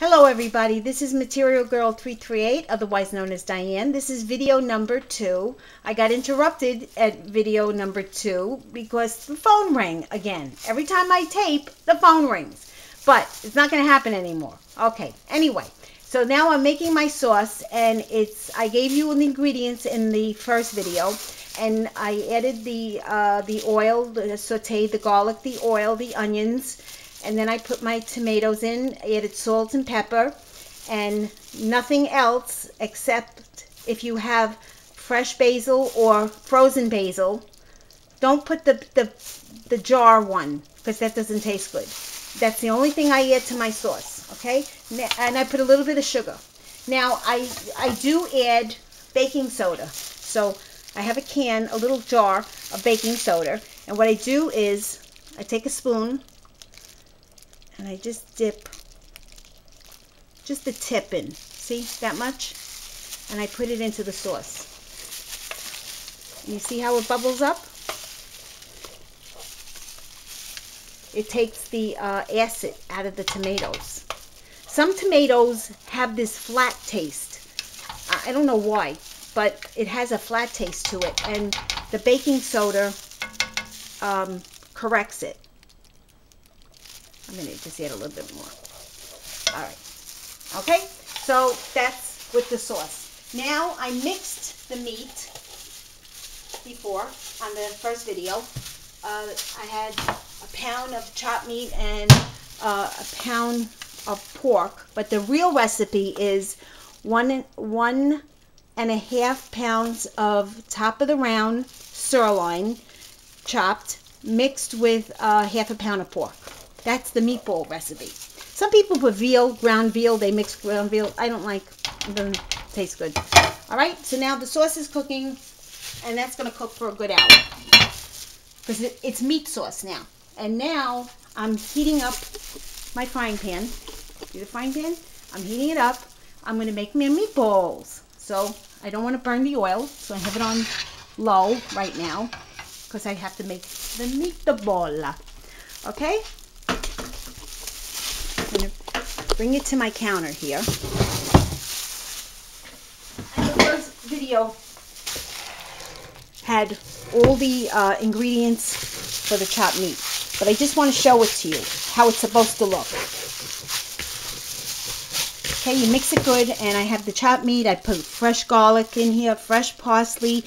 Hello everybody, this is Material Girl 338, otherwise known as Diane. This is video number 2. I got interrupted at video number 2 because the phone rang again. Every time I tape, the phone rings. But it's not going to happen anymore. Okay, anyway, so now I'm making my sauce, and I gave you the ingredients in the first video, and I added the oil, sauteed the garlic, the oil, the onions, and then I put my tomatoes in, added salt and pepper, and nothing else except if you have fresh basil or frozen basil. Don't put the jar one, because that doesn't taste good. That's the only thing I add to my sauce, okay? And I put a little bit of sugar. Now, I do add baking soda. So I have a little jar of baking soda, and what I do is I take a spoon, and I just dip just the tip in. See, that much? And I put it into the sauce. And you see how it bubbles up? It takes the acid out of the tomatoes. Some tomatoes have this flat taste. I don't know why, but it has a flat taste to it, and the baking soda corrects it. I'm going to just add a little bit more. All right. Okay, so that's with the sauce. Now, I mixed the meat before on the first video. I had a pound of chopped meat and a pound of pork, but the real recipe is 1.5 pounds of top of the round sirloin chopped, mixed with half a pound of pork. That's the meatball recipe. Some people put veal, ground veal. They mix ground veal. I don't like. It doesn't taste good. All right. So now the sauce is cooking, and that's going to cook for a good hour because it's meat sauce now. And now I'm heating up my frying pan. See the frying pan? I'm heating it up. I'm going to make my meatballs. So I don't want to burn the oil, so I have it on low right now because I have to make the meatball. Okay. I'm going to bring it to my counter here. And the first video had all the ingredients for the chopped meat. But I just want to show it to you, how it's supposed to look. Okay, you mix it good, and I have the chopped meat. I put fresh garlic in here, fresh parsley,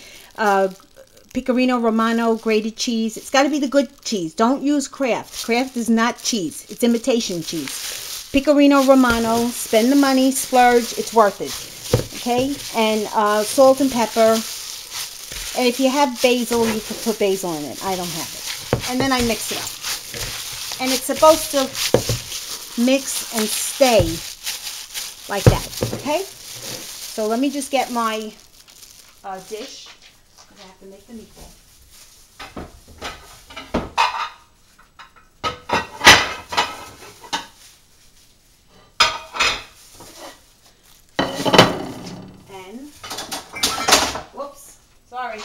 Pecorino Romano, grated cheese. It's got to be the good cheese. Don't use Kraft. Kraft is not cheese. It's imitation cheese. Pecorino Romano. Spend the money. Splurge. It's worth it. Okay? And salt and pepper. And if you have basil, you could put basil in it. I don't have it. And then I mix it up. And it's supposed to mix and stay like that. Okay? So let me just get my dish. I have to make the meatball. And, whoops, sorry.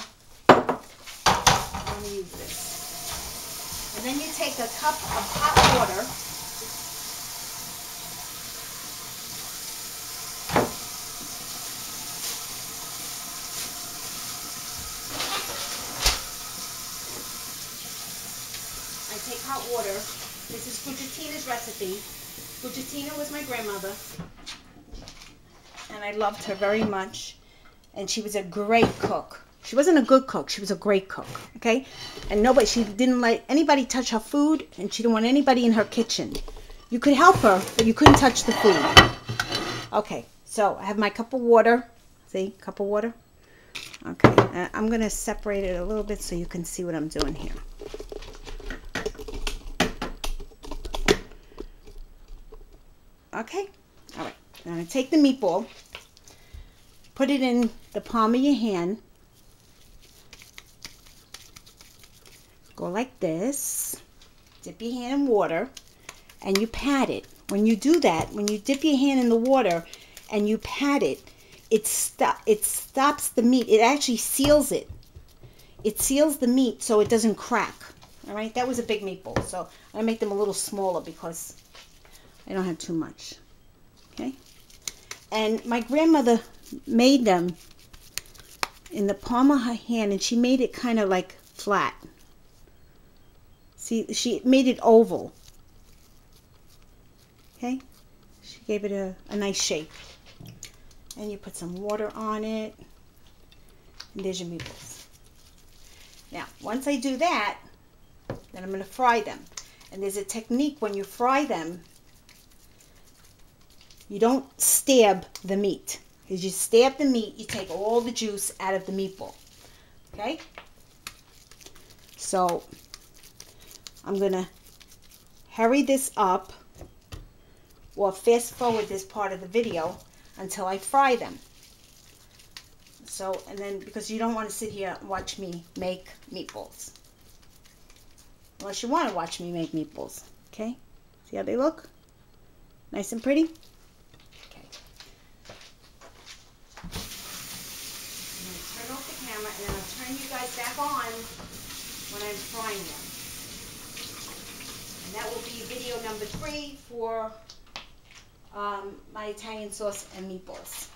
I'm going to use this. And then you take a cup of hot water. I take hot water. This is Bucciatina's recipe. Bucciatina was my grandmother, and I loved her very much, and she was a great cook. She wasn't a good cook. She was a great cook, okay? And she didn't let anybody touch her food, and she didn't want anybody in her kitchen. You could help her, but you couldn't touch the food. Okay, so I have my cup of water. See, cup of water? Okay, I'm going to separate it a little bit so you can see what I'm doing here. Okay, all right. Now I'm going to take the meatball, put it in the palm of your hand, go like this, dip your hand in water, and you pat it. When you do that, when you dip your hand in the water and you pat it, it stops the meat. It actually seals it. It seals the meat so it doesn't crack. All right, that was a big meatball, so I make them a little smaller because I don't have too much. Okay? And my grandmother made them in the palm of her hand, and she made it kind of like flat. See, she made it oval. Okay? She gave it a nice shape. And you put some water on it. And there's your meatballs. Now, once I do that, then I'm going to fry them. And there's a technique when you fry them. You don't stab the meat. Because you stab the meat, you take all the juice out of the meatball. Okay? So, I'm going to hurry this up or fast forward this part of the video until I fry them. So, and then, because you don't want to sit here and watch me make meatballs. Unless you want to watch me make meatballs. Okay? See how they look? Nice and pretty? Okay. I'm going to turn off the camera and then I'll turn you guys back on when I'm frying them. And that will be video number 3 for my Italian sauce and meatballs.